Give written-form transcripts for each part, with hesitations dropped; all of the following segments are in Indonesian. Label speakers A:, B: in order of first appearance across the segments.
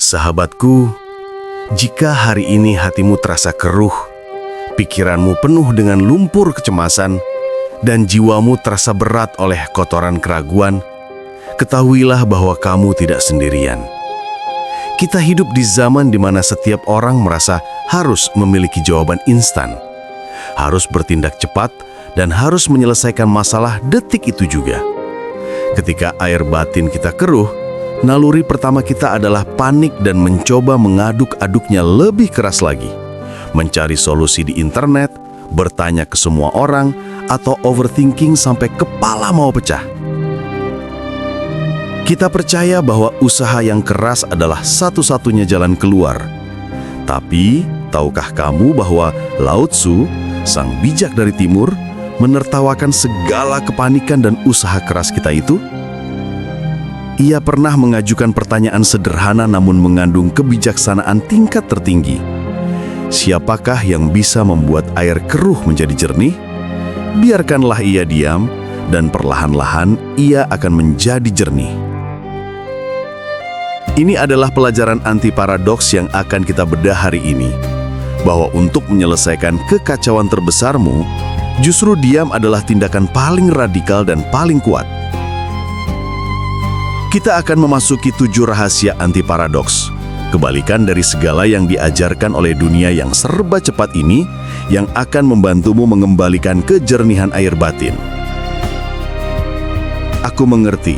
A: Sahabatku, jika hari ini hatimu terasa keruh, pikiranmu penuh dengan lumpur kecemasan, dan jiwamu terasa berat oleh kotoran keraguan, ketahuilah bahwa kamu tidak sendirian. Kita hidup di zaman di mana setiap orang merasa harus memiliki jawaban instan, harus bertindak cepat, dan harus menyelesaikan masalah detik itu juga. Ketika air batin kita keruh, naluri pertama kita adalah panik dan mencoba mengaduk-aduknya lebih keras lagi. Mencari solusi di internet, bertanya ke semua orang, atau overthinking sampai kepala mau pecah. Kita percaya bahwa usaha yang keras adalah satu-satunya jalan keluar. Tapi, tahukah kamu bahwa Lao Tzu, sang bijak dari timur, menertawakan segala kepanikan dan usaha keras kita itu? Ia pernah mengajukan pertanyaan sederhana namun mengandung kebijaksanaan tingkat tertinggi. Siapakah yang bisa membuat air keruh menjadi jernih? Biarkanlah ia diam, dan perlahan-lahan ia akan menjadi jernih. Ini adalah pelajaran anti paradoks yang akan kita bedah hari ini, bahwa untuk menyelesaikan kekacauan terbesarmu, justru diam adalah tindakan paling radikal dan paling kuat. Kita akan memasuki 7 rahasia anti paradoks, kebalikan dari segala yang diajarkan oleh dunia yang serba cepat ini, yang akan membantumu mengembalikan kejernihan air batin. Aku mengerti,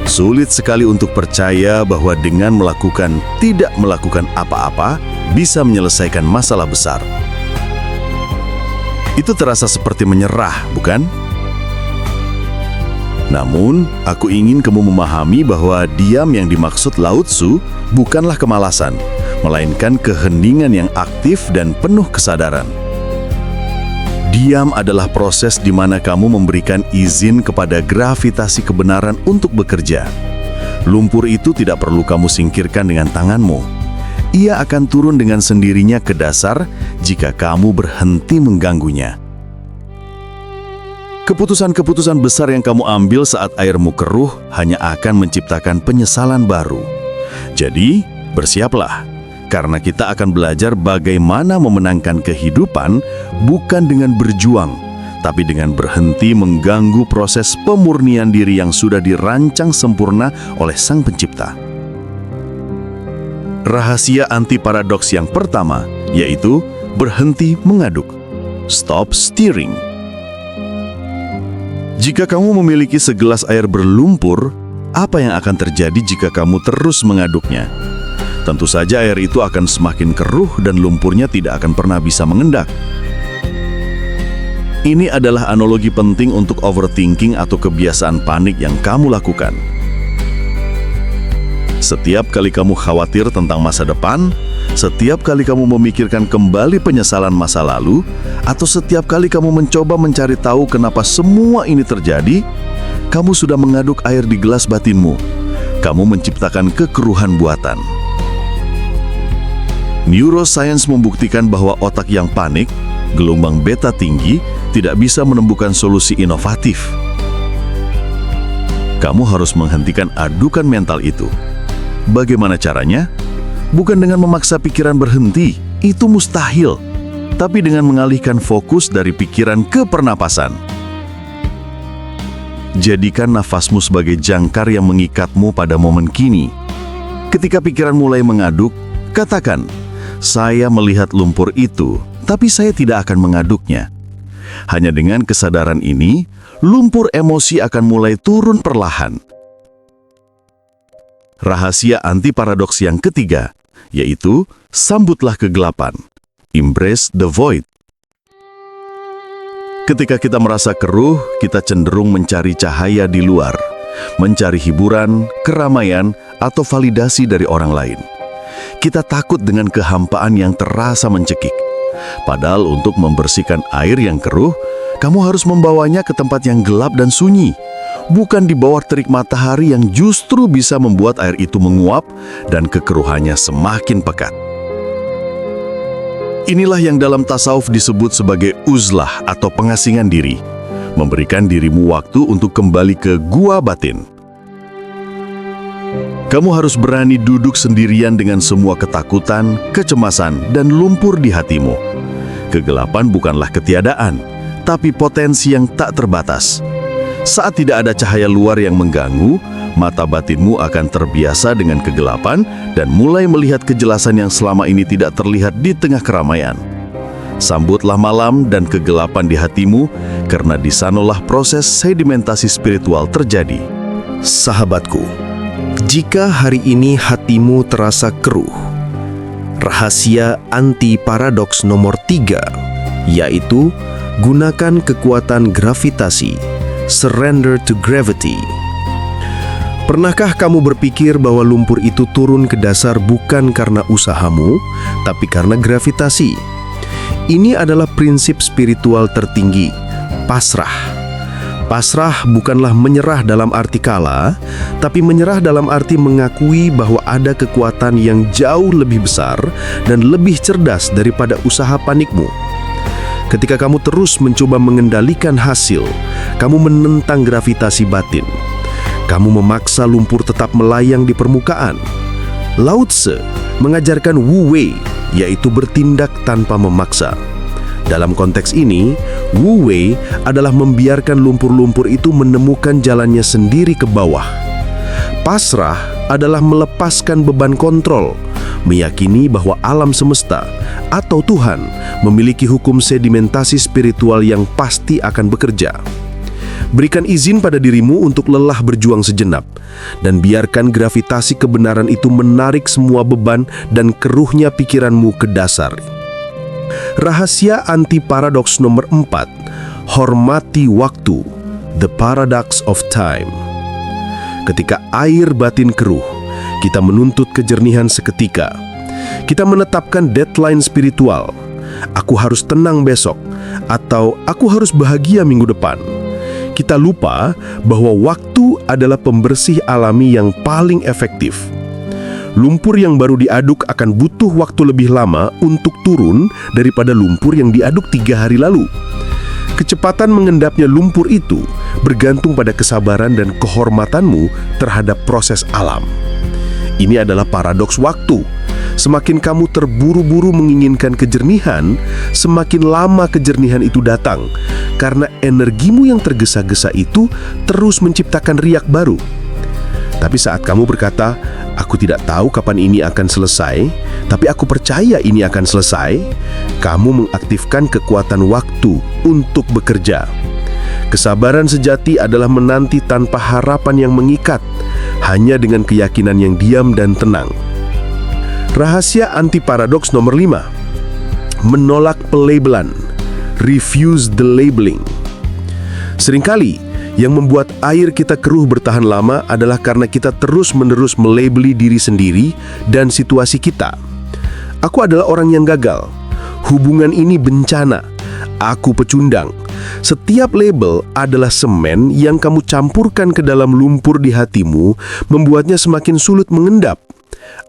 A: sulit sekali untuk percaya bahwa dengan tidak melakukan apa-apa bisa menyelesaikan masalah besar. Itu terasa seperti menyerah, bukan? Namun, aku ingin kamu memahami bahwa diam yang dimaksud Lao Tzu bukanlah kemalasan, melainkan keheningan yang aktif dan penuh kesadaran. Diam adalah proses di mana kamu memberikan izin kepada gravitasi kebenaran untuk bekerja. Lumpur itu tidak perlu kamu singkirkan dengan tanganmu. Ia akan turun dengan sendirinya ke dasar jika kamu berhenti mengganggunya. Keputusan-keputusan besar yang kamu ambil saat airmu keruh hanya akan menciptakan penyesalan baru. Jadi, bersiaplah, karena kita akan belajar bagaimana memenangkan kehidupan bukan dengan berjuang, tapi dengan berhenti mengganggu proses pemurnian diri yang sudah dirancang sempurna oleh Sang Pencipta. Rahasia anti paradoks yang pertama, yaitu berhenti mengaduk. Stop steering. Jika kamu memiliki segelas air berlumpur, apa yang akan terjadi jika kamu terus mengaduknya? Tentu saja air itu akan semakin keruh dan lumpurnya tidak akan pernah bisa mengendak. Ini adalah analogi penting untuk overthinking atau kebiasaan panik yang kamu lakukan. Setiap kali kamu khawatir tentang masa depan, setiap kali kamu memikirkan kembali penyesalan masa lalu, atau setiap kali kamu mencoba mencari tahu kenapa semua ini terjadi, kamu sudah mengaduk air di gelas batinmu. Kamu menciptakan kekeruhan buatan. Neuroscience membuktikan bahwa otak yang panik, gelombang beta tinggi, tidak bisa menemukan solusi inovatif. Kamu harus menghentikan adukan mental itu. Bagaimana caranya? Bukan dengan memaksa pikiran berhenti, itu mustahil. Tapi dengan mengalihkan fokus dari pikiran ke pernapasan. Jadikan nafasmu sebagai jangkar yang mengikatmu pada momen kini. Ketika pikiran mulai mengaduk, katakan, "Saya melihat lumpur itu, tapi saya tidak akan mengaduknya." Hanya dengan kesadaran ini, lumpur emosi akan mulai turun perlahan. Rahasia anti paradoks yang ketiga, yaitu sambutlah kegelapan. Embrace the void. Ketika kita merasa keruh, kita cenderung mencari cahaya di luar, mencari hiburan, keramaian, atau validasi dari orang lain. Kita takut dengan kehampaan yang terasa mencekik. Padahal untuk membersihkan air yang keruh, kamu harus membawanya ke tempat yang gelap dan sunyi, bukan di bawah terik matahari yang justru bisa membuat air itu menguap dan kekeruhannya semakin pekat. Inilah yang dalam tasawuf disebut sebagai uzlah atau pengasingan diri, memberikan dirimu waktu untuk kembali ke gua batin. Kamu harus berani duduk sendirian dengan semua ketakutan, kecemasan, dan lumpur di hatimu. Kegelapan bukanlah ketiadaan, tapi potensi yang tak terbatas. Saat tidak ada cahaya luar yang mengganggu, mata batinmu akan terbiasa dengan kegelapan dan mulai melihat kejelasan yang selama ini tidak terlihat di tengah keramaian. Sambutlah malam dan kegelapan di hatimu, karena di sanalah proses sedimentasi spiritual terjadi. Sahabatku, jika hari ini hatimu terasa keruh, rahasia anti-paradoks nomor 3, yaitu gunakan kekuatan gravitasi, surrender to gravity. Pernahkah kamu berpikir bahwa lumpur itu turun ke dasar bukan karena usahamu, tapi karena gravitasi? Ini adalah prinsip spiritual tertinggi, pasrah. Pasrah bukanlah menyerah dalam arti kalah, tapi menyerah dalam arti mengakui bahwa ada kekuatan yang jauh lebih besar dan lebih cerdas daripada usaha panikmu. Ketika kamu terus mencoba mengendalikan hasil, kamu menentang gravitasi batin. Kamu memaksa lumpur tetap melayang di permukaan. Lao Tse mengajarkan Wu Wei, yaitu bertindak tanpa memaksa. Dalam konteks ini, Wu Wei adalah membiarkan lumpur-lumpur itu menemukan jalannya sendiri ke bawah. Pasrah adalah melepaskan beban kontrol, meyakini bahwa alam semesta atau Tuhan memiliki hukum sedimentasi spiritual yang pasti akan bekerja. Berikan izin pada dirimu untuk lelah berjuang sejenak, dan biarkan gravitasi kebenaran itu menarik semua beban dan keruhnya pikiranmu ke dasar. Rahasia anti-paradoks nomor 4, hormati waktu, the paradox of time. Ketika air batin keruh, kita menuntut kejernihan seketika. Kita menetapkan deadline spiritual. Aku harus tenang besok, atau aku harus bahagia minggu depan. Kita lupa bahwa waktu adalah pembersih alami yang paling efektif. Lumpur yang baru diaduk akan butuh waktu lebih lama untuk turun daripada lumpur yang diaduk 3 hari lalu. Kecepatan mengendapnya lumpur itu bergantung pada kesabaran dan kehormatanmu terhadap proses alam. Ini adalah paradoks waktu. Semakin kamu terburu-buru menginginkan kejernihan, semakin lama kejernihan itu datang, karena energimu yang tergesa-gesa itu terus menciptakan riak baru. Tapi saat kamu berkata, "Aku tidak tahu kapan ini akan selesai, tapi aku percaya ini akan selesai," kamu mengaktifkan kekuatan waktu untuk bekerja. Kesabaran sejati adalah menanti tanpa harapan yang mengikat, hanya dengan keyakinan yang diam dan tenang. Rahasia anti-paradoks nomor 5, menolak pelabelan, refuse the labeling. Seringkali, yang membuat air kita keruh bertahan lama adalah karena kita terus-menerus melabeli diri sendiri dan situasi kita. Aku adalah orang yang gagal. Hubungan ini bencana. Aku pecundang. Setiap label adalah semen yang kamu campurkan ke dalam lumpur di hatimu, membuatnya semakin sulit mengendap.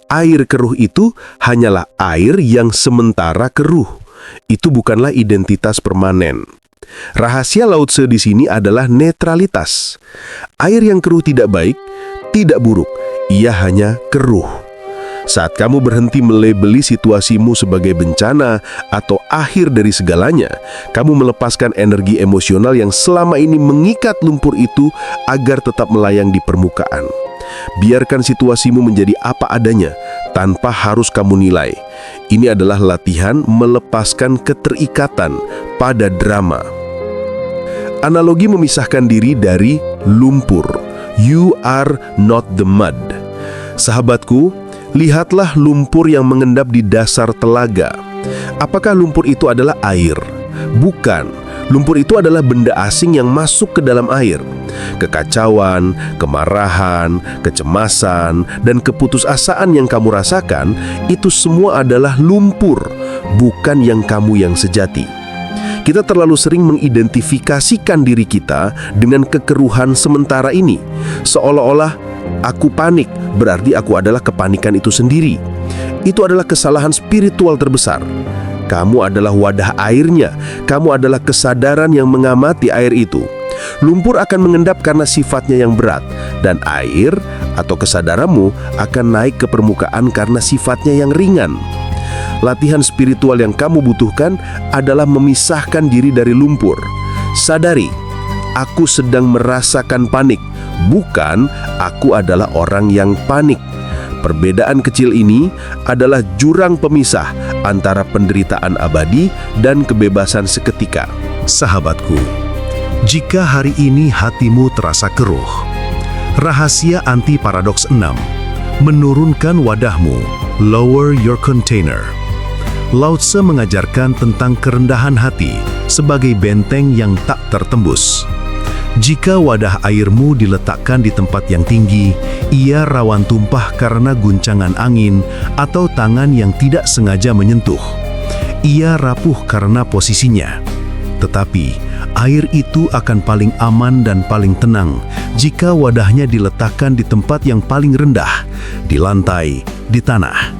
A: Air keruh itu hanyalah air yang sementara keruh. Itu bukanlah identitas permanen. Rahasia Lao Tse di sini adalah netralitas. Air yang keruh tidak baik, tidak buruk, ia hanya keruh. Saat kamu berhenti melabeli situasimu sebagai bencana atau akhir dari segalanya, kamu melepaskan energi emosional yang selama ini mengikat lumpur itu agar tetap melayang di permukaan. Biarkan situasimu menjadi apa adanya, tanpa harus kamu nilai. Ini adalah latihan melepaskan keterikatan pada drama. Analogi memisahkan diri dari lumpur. You are not the mud. Sahabatku, lihatlah lumpur yang mengendap di dasar telaga. Apakah lumpur itu adalah air? Bukan. Lumpur itu adalah benda asing yang masuk ke dalam air. Kekacauan, kemarahan, kecemasan, dan keputusasaan yang kamu rasakan, itu semua adalah lumpur, bukan yang kamu yang sejati. Kita terlalu sering mengidentifikasikan diri kita dengan kekeruhan sementara ini, seolah-olah aku panik, berarti aku adalah kepanikan itu sendiri. Itu adalah kesalahan spiritual terbesar. Kamu adalah wadah airnya, kamu adalah kesadaran yang mengamati air itu. Lumpur akan mengendap karena sifatnya yang berat, dan air atau kesadaranmu akan naik ke permukaan karena sifatnya yang ringan. Latihan spiritual yang kamu butuhkan adalah memisahkan diri dari lumpur. Sadari, aku sedang merasakan panik, bukan aku adalah orang yang panik. Perbedaan kecil ini adalah jurang pemisah antara penderitaan abadi dan kebebasan seketika.
B: Sahabatku, jika hari ini hatimu terasa keruh, rahasia anti paradoks 6, menurunkan wadahmu, lower your container. Lao Tse mengajarkan tentang kerendahan hati sebagai benteng yang tak tertembus. Jika wadah airmu diletakkan di tempat yang tinggi, ia rawan tumpah karena guncangan angin atau tangan yang tidak sengaja menyentuh. Ia rapuh karena posisinya. Tetapi, air itu akan paling aman dan paling tenang jika wadahnya diletakkan di tempat yang paling rendah, di lantai, di tanah.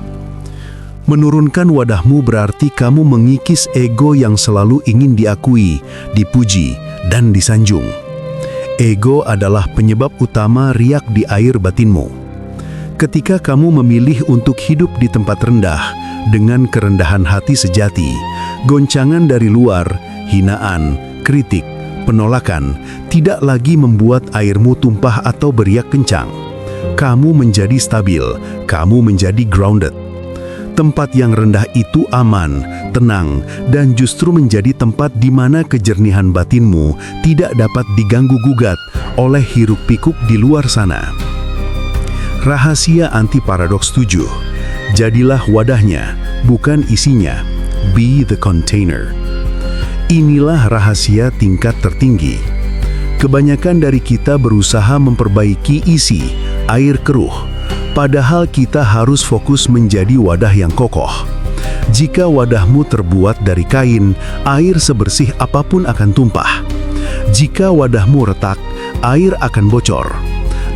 B: Menurunkan wadahmu berarti kamu mengikis ego yang selalu ingin diakui, dipuji, dan disanjung. Ego adalah penyebab utama riak di air batinmu. Ketika kamu memilih untuk hidup di tempat rendah, dengan kerendahan hati sejati, goncangan dari luar, hinaan, kritik, penolakan, tidak lagi membuat airmu tumpah atau beriak kencang. Kamu menjadi stabil, kamu menjadi grounded. Tempat yang rendah itu aman, tenang, dan justru menjadi tempat di mana kejernihan batinmu tidak dapat diganggu-gugat oleh hiruk-pikuk di luar sana. Rahasia anti paradoks 7. Jadilah wadahnya, bukan isinya. Be the container. Inilah rahasia tingkat tertinggi. Kebanyakan dari kita berusaha memperbaiki isi, air keruh. Padahal kita harus fokus menjadi wadah yang kokoh. Jika wadahmu terbuat dari kain, air sebersih apapun akan tumpah. Jika wadahmu retak, air akan bocor.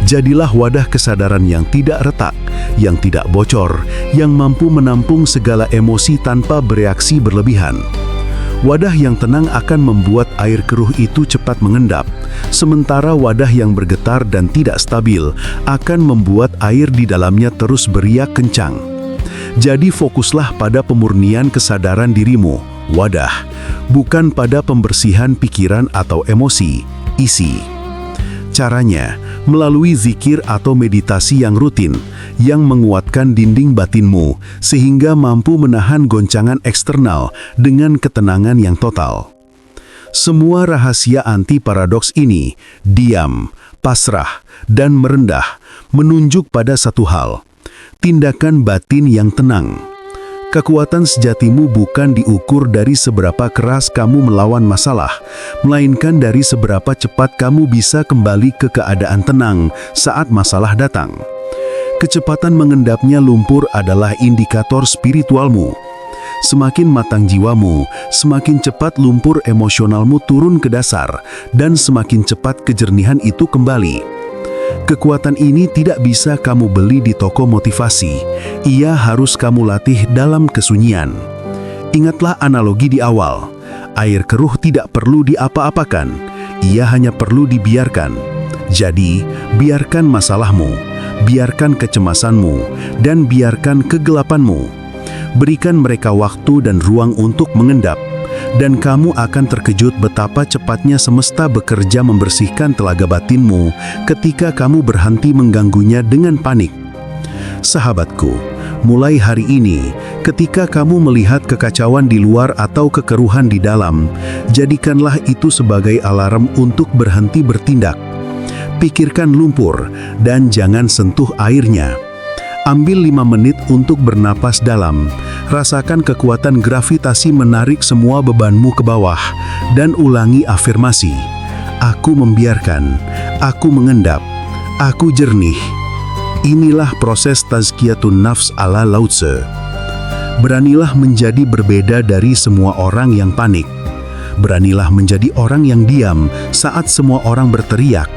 B: Jadilah wadah kesadaran yang tidak retak, yang tidak bocor, yang mampu menampung segala emosi tanpa bereaksi berlebihan. Wadah yang tenang akan membuat air keruh itu cepat mengendap, sementara wadah yang bergetar dan tidak stabil akan membuat air di dalamnya terus beriak kencang. Jadi fokuslah pada pemurnian kesadaran dirimu, wadah, bukan pada pembersihan pikiran atau emosi, isi. Caranya, melalui zikir atau meditasi yang rutin, yang menguatkan dinding batinmu, sehingga mampu menahan goncangan eksternal dengan ketenangan yang total. Semua rahasia anti paradoks ini, diam, pasrah, dan merendah, menunjuk pada satu hal, tindakan batin yang tenang. Kekuatan sejatimu bukan diukur dari seberapa keras kamu melawan masalah, melainkan dari seberapa cepat kamu bisa kembali ke keadaan tenang saat masalah datang. Kecepatan mengendapnya lumpur adalah indikator spiritualmu. Semakin matang jiwamu, semakin cepat lumpur emosionalmu turun ke dasar, dan semakin cepat kejernihan itu kembali. Kekuatan ini tidak bisa kamu beli di toko motivasi. Ia harus kamu latih dalam kesunyian. Ingatlah analogi di awal. Air keruh tidak perlu diapa-apakan. Ia hanya perlu dibiarkan. Jadi, biarkan masalahmu, biarkan kecemasanmu, dan biarkan kegelapanmu. Berikan mereka waktu dan ruang untuk mengendap. Dan kamu akan terkejut betapa cepatnya semesta bekerja membersihkan telaga batinmu ketika kamu berhenti mengganggunya dengan panik. Sahabatku, mulai hari ini, ketika kamu melihat kekacauan di luar atau kekeruhan di dalam, jadikanlah itu sebagai alarm untuk berhenti bertindak. Pikirkan lumpur dan jangan sentuh airnya. Ambil 5 menit untuk bernapas dalam. Rasakan kekuatan gravitasi menarik semua bebanmu ke bawah dan ulangi afirmasi. Aku membiarkan, aku mengendap, aku jernih. Inilah proses tazkiyatun nafs ala Lao Tse. Beranilah menjadi berbeda dari semua orang yang panik. Beranilah menjadi orang yang diam saat semua orang berteriak.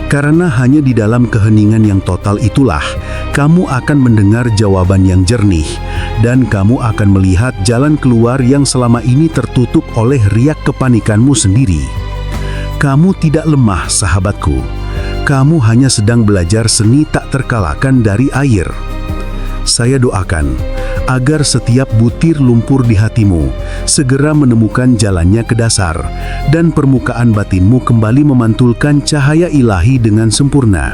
B: Karena hanya di dalam keheningan yang total itulah kamu akan mendengar jawaban yang jernih, dan kamu akan melihat jalan keluar yang selama ini tertutup oleh riak kepanikanmu sendiri. Kamu tidak lemah, sahabatku. Kamu hanya sedang belajar seni tak terkalahkan dari air. Saya doakan agar setiap butir lumpur di hatimu segera menemukan jalannya ke dasar dan permukaan batinmu kembali memantulkan cahaya ilahi dengan sempurna.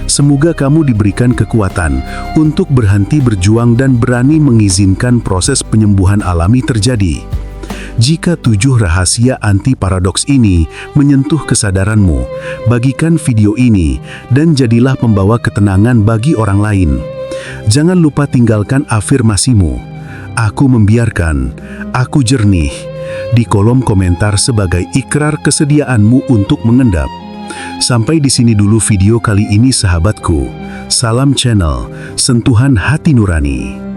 B: Semoga kamu diberikan kekuatan untuk berhenti berjuang dan berani mengizinkan proses penyembuhan alami terjadi. Jika 7 rahasia anti paradoks ini menyentuh kesadaranmu, bagikan video ini dan jadilah pembawa ketenangan bagi orang lain. Jangan lupa tinggalkan afirmasimu, "Aku membiarkan, aku jernih," di kolom komentar sebagai ikrar kesediaanmu untuk mengendap. Sampai di sini dulu video kali ini sahabatku. Salam channel Sentuhan Hati Nurani.